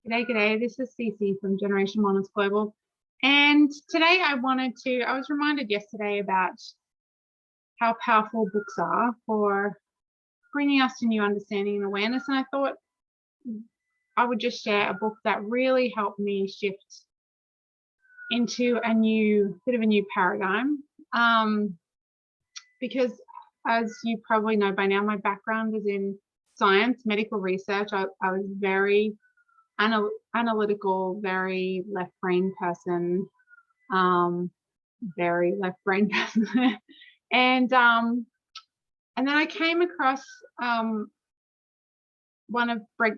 G'day. This is Cece from Generation Wellness Global. And today I was reminded yesterday about how powerful books are for bringing us to new understanding and awareness. And I thought I would just share a book that really helped me shift into a bit of a new paradigm. Because as you probably know by now, my background is in science, medical research. I was very analytical, very left brain person, and then I came across one of Greg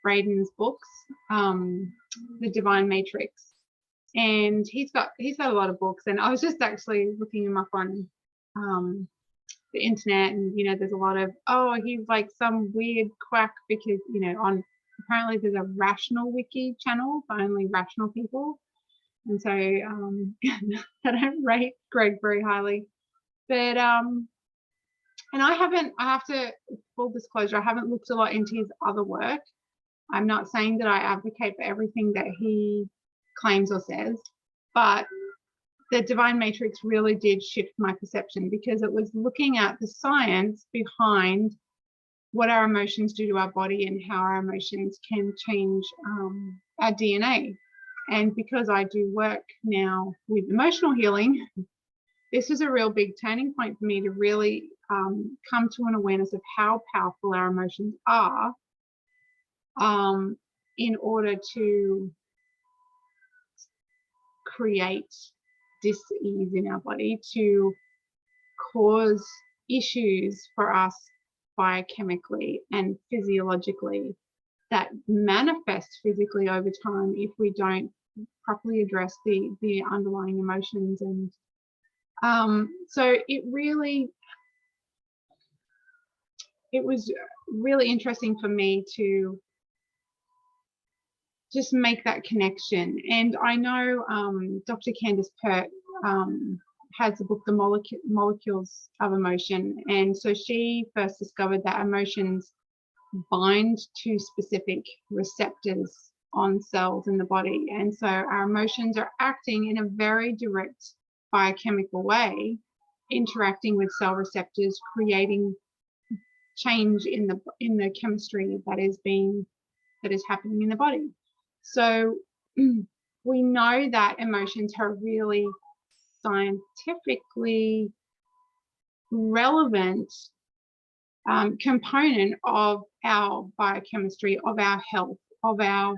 Braden's books, The Divine Matrix, and he's got a lot of books, and I was just actually looking him up on the internet, and there's a lot of, he's like some weird quack because apparently there's a rational wiki channel for only rational people, and so I don't rate Greg very highly, but and I have to, full disclosure, I haven't looked a lot into his other work. I'm not saying that I advocate for everything that he claims or says, but the Divine Matrix really did shift my perception, because it was looking at the science behind what our emotions do to our body and how our emotions can change our DNA. And because I do work now with emotional healing, this is a real big turning point for me to really come to an awareness of how powerful our emotions are in order to create dis-ease in our body, to cause issues for us biochemically and physiologically that manifest physically over time if we don't properly address the underlying emotions. And so it was really interesting for me to just make that connection. And I know Dr. Candace Pert has the book, The Molecules of Emotion. And so she first discovered that emotions bind to specific receptors on cells in the body. And so our emotions are acting in a very direct biochemical way, interacting with cell receptors, creating change in the chemistry that is happening in the body. So we know that emotions are really scientifically relevant component of our biochemistry, of our health, of our,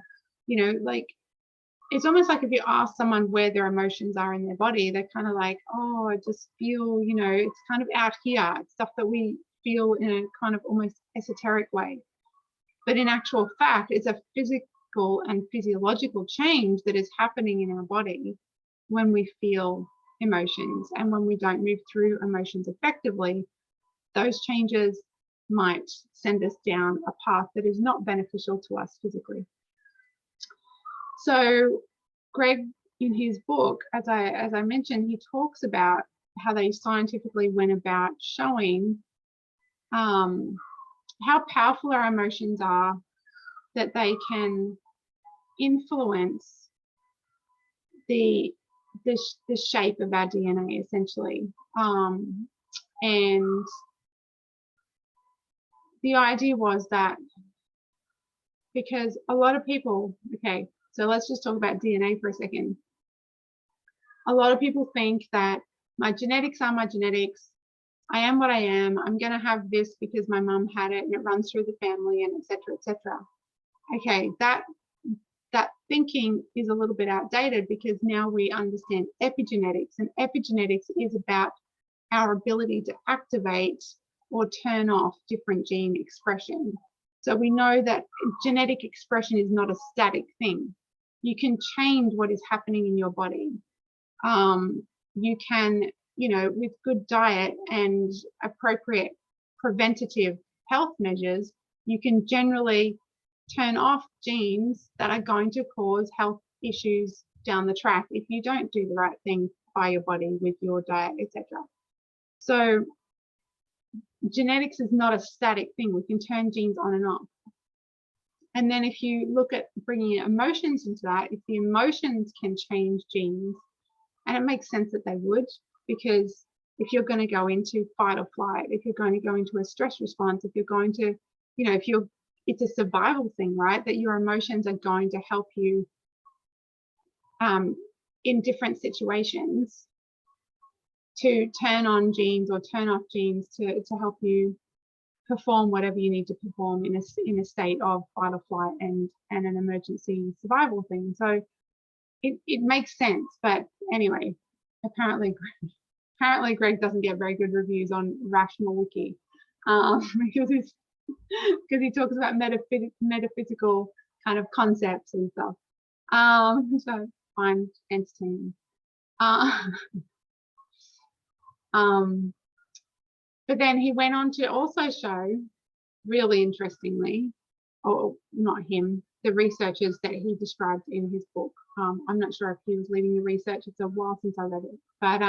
it's almost like if you ask someone where their emotions are in their body, they're kind of like, I just feel, it's kind of out here. It's stuff that we feel in a kind of almost esoteric way. But in actual fact, it's a physical and physiological change that is happening in our body when we feel emotions. And when we don't move through emotions effectively, those changes might send us down a path that is not beneficial to us physically. So Greg, in his book, as I mentioned, he talks about how they scientifically went about showing how powerful our emotions are, that they can influence the shape of our DNA, essentially. And the idea was that because a lot of people, okay, so let's just talk about DNA for a second. A lot of people think that my genetics are my genetics. I am what I am. I'm going to have this because my mum had it and it runs through the family, and et cetera, et cetera. Okay, that thinking is a little bit outdated, because now we understand epigenetics, and epigenetics is about our ability to activate or turn off different gene expression. So we know that genetic expression is not a static thing. You can change what is happening in your body. You can, with good diet and appropriate preventative health measures, you can generally turn off genes that are going to cause health issues down the track if you don't do the right thing by your body with your diet, etc. So genetics is not a static thing. We can turn genes on and off. And then if you look at bringing emotions into that, if the emotions can change genes, and it makes sense that they would, because if you're going to go into fight or flight, if you're going to go into a stress response, if you're going to, it's a survival thing, right? That your emotions are going to help you in different situations to turn on genes or turn off genes to help you perform whatever you need to perform in a state of fight or flight and an emergency survival thing. So it makes sense. But anyway, apparently Greg doesn't get very good reviews on Rational Wiki because he talks about metaphysical kind of concepts and stuff. So I find entertaining. But then he went on to also show, really interestingly, or not him, the researchers that he described in his book. I'm not sure if he was leading the research. It's a while since I read it. But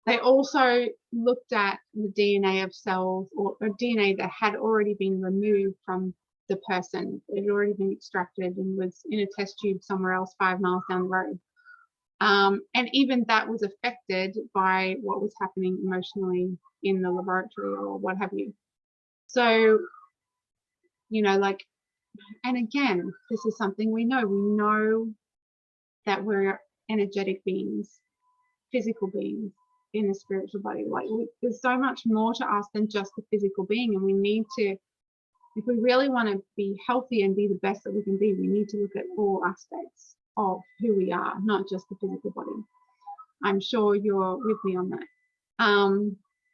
they also looked at the DNA of cells or DNA that had already been removed from the person. It had already been extracted and was in a test tube somewhere else 5 miles down the road. And even that was affected by what was happening emotionally in the laboratory or what have you. So, and again, this is something we know. We know that we're energetic beings, physical beings in a spiritual body. There's so much more to us than just the physical being. And we need to, if we really want to be healthy and be the best that we can be, we need to look at all aspects of who we are, not just the physical body. I'm sure you're with me on that.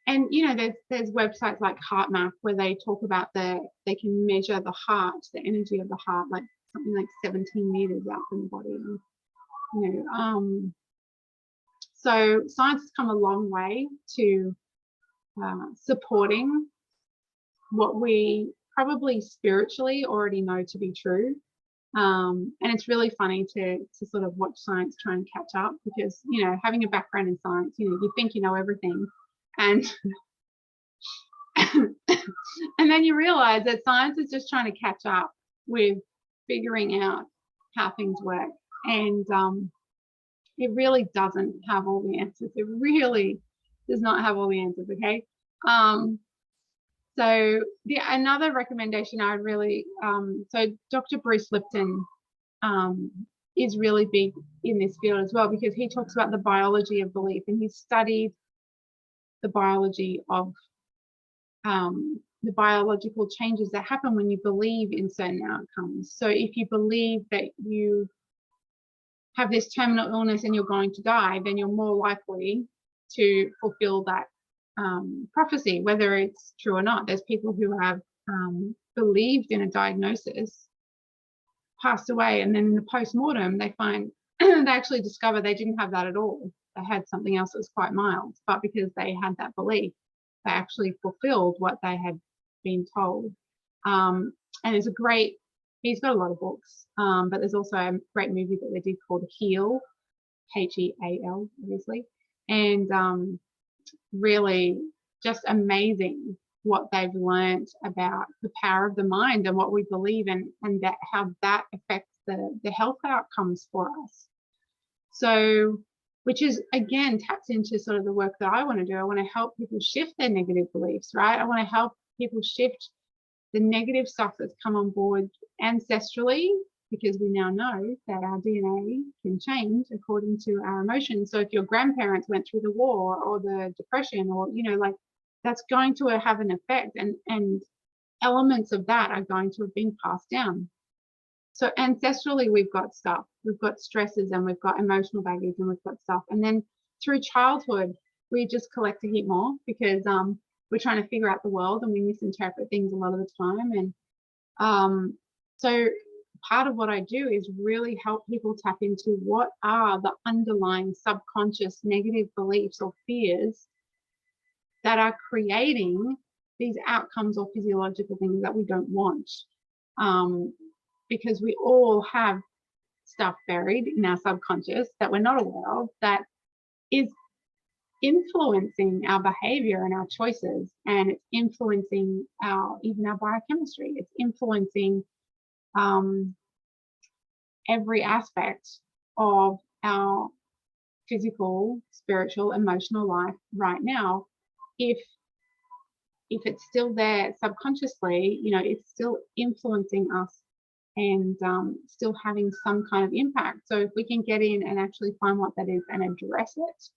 And there's websites like HeartMath where they talk about they can measure the heart, the energy of the heart, like something like 17 meters out from the body. So science has come a long way to supporting what we probably spiritually already know to be true. And it's really funny to sort of watch science try and catch up because, having a background in science, you think you know everything. And and then you realize that science is just trying to catch up with figuring out how things work. And it really doesn't have all the answers. It really does not have all the answers, okay? So another recommendation I would really, so Dr. Bruce Lipton is really big in this field as well because he talks about the biology of belief, and he's studied the biology of the biological changes that happen when you believe in certain outcomes. So if you believe that you have this terminal illness and you're going to die, then you're more likely to fulfill that prophecy, whether it's true or not. There's people who have believed in a diagnosis, passed away, and then in the post-mortem they find they actually discover they didn't have that at all. They had something else that was quite mild, but because they had that belief, they actually fulfilled what they had been told. And there's he's got a lot of books, but there's also a great movie that they did called Heal, H-E-A-L, obviously, and really just amazing what they've learned about the power of the mind and what we believe in, and that how that affects the health outcomes for us. So, which is again taps into sort of the work that I want to do. I want to help people shift their negative beliefs, right? I want to help people shift the negative stuff that's come on board ancestrally, because we now know that our DNA can change according to our emotions. So if your grandparents went through the war or the depression, or that's going to have an effect, and elements of that are going to have been passed down. So ancestrally we've got stuff, we've got stresses, and we've got emotional baggage, and we've got stuff, and then through childhood we just collect a heap more because we're trying to figure out the world and we misinterpret things a lot of the time. And so part of what I do is really help people tap into what are the underlying subconscious negative beliefs or fears that are creating these outcomes or physiological things that we don't want. Because we all have stuff buried in our subconscious that we're not aware of that is influencing our behavior and our choices, and it's influencing even our biochemistry. It's influencing every aspect of our physical, spiritual, emotional life right now. If it's still there subconsciously, you know, it's still influencing us and still having some kind of impact. So if we can get in and actually find what that is and address it,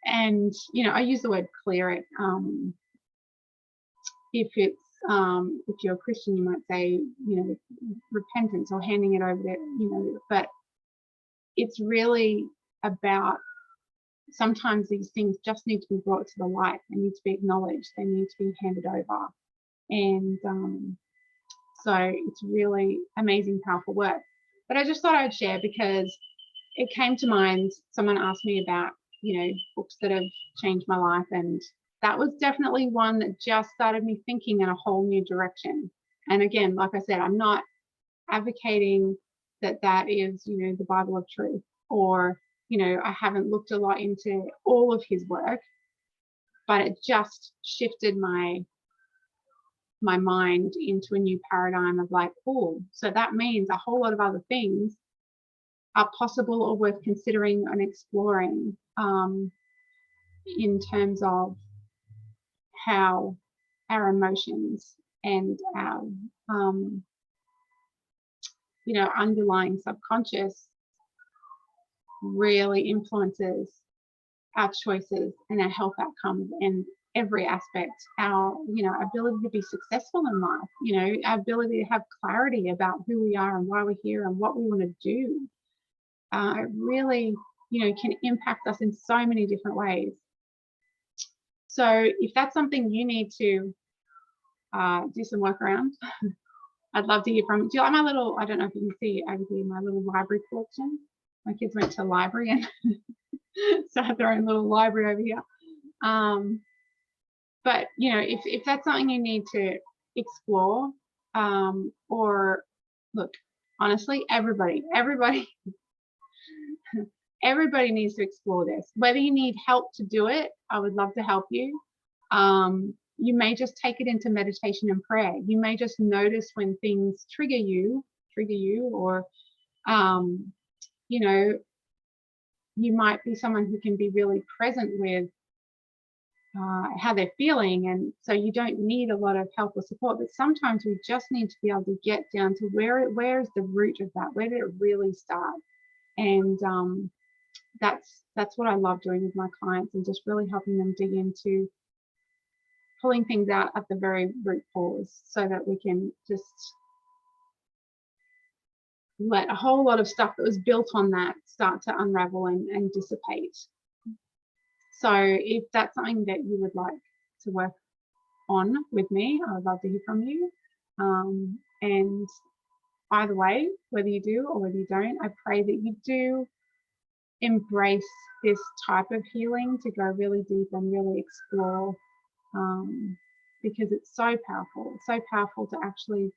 and, you know, I use the word clear it. If it's if you're a Christian, you might say, you know, repentance or handing it over to, you know, but it's really about, sometimes these things just need to be brought to the light. They need to be acknowledged. They need to be handed over. And so it's really amazing, powerful work. But I just thought I'd share because it came to mind. Someone asked me about, you know, books that have changed my life, and that was definitely one that just started me thinking in a whole new direction. And again, like I said, I'm not advocating that that is, you know, the Bible of truth, or, you know, I haven't looked a lot into all of his work, but it just shifted my mind into a new paradigm of like, oh, so that means a whole lot of other things are possible or worth considering and exploring in terms of how our emotions and our you know, underlying subconscious really influences our choices and our health outcomes and every aspect, our, you know, ability to be successful in life, you know, our ability to have clarity about who we are and why we're here and what we want to do. It really, you know, can impact us in so many different ways. So if that's something you need to do some work around, I'd love to hear from. Do you like my little, I don't know if you can see over here, my little library collection? My kids went to the library and started their own little library over here. But, you know, if that's something you need to explore, or look, honestly, everybody needs to explore this. Whether you need help to do it, I would love to help you. You may just take it into meditation and prayer. You may just notice when things trigger you, or, you know, you might be someone who can be really present with how they're feeling, and so you don't need a lot of help or support, but sometimes we just need to be able to get down to where is the root of that, where did it really start. And that's what I love doing with my clients, and just really helping them dig into pulling things out at the very root cause, so that we can just let a whole lot of stuff that was built on that start to unravel and dissipate. So if that's something that you would like to work on with me, I would love to hear from you. And either way, whether you do or whether you don't, I pray that you do embrace this type of healing, to go really deep and really explore, because it's so powerful. It's so powerful to actually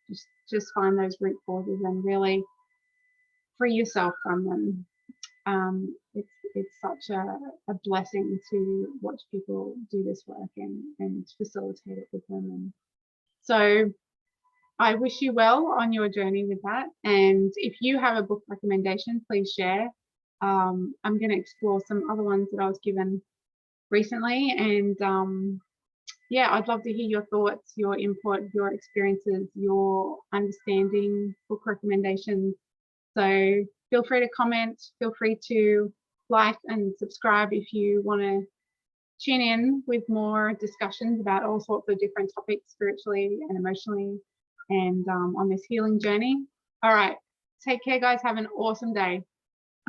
just find those root causes and really free yourself from them. It's such a blessing to watch people do this work and facilitate it with them. And so I wish you well on your journey with that. And if you have a book recommendation, please share. I'm going to explore some other ones that I was given recently. And yeah, I'd love to hear your thoughts, your input, your experiences, your understanding, book recommendations. So feel free to comment, feel free to like and subscribe if you want to tune in with more discussions about all sorts of different topics, spiritually and emotionally, and on this healing journey. All right, take care, guys. Have an awesome day.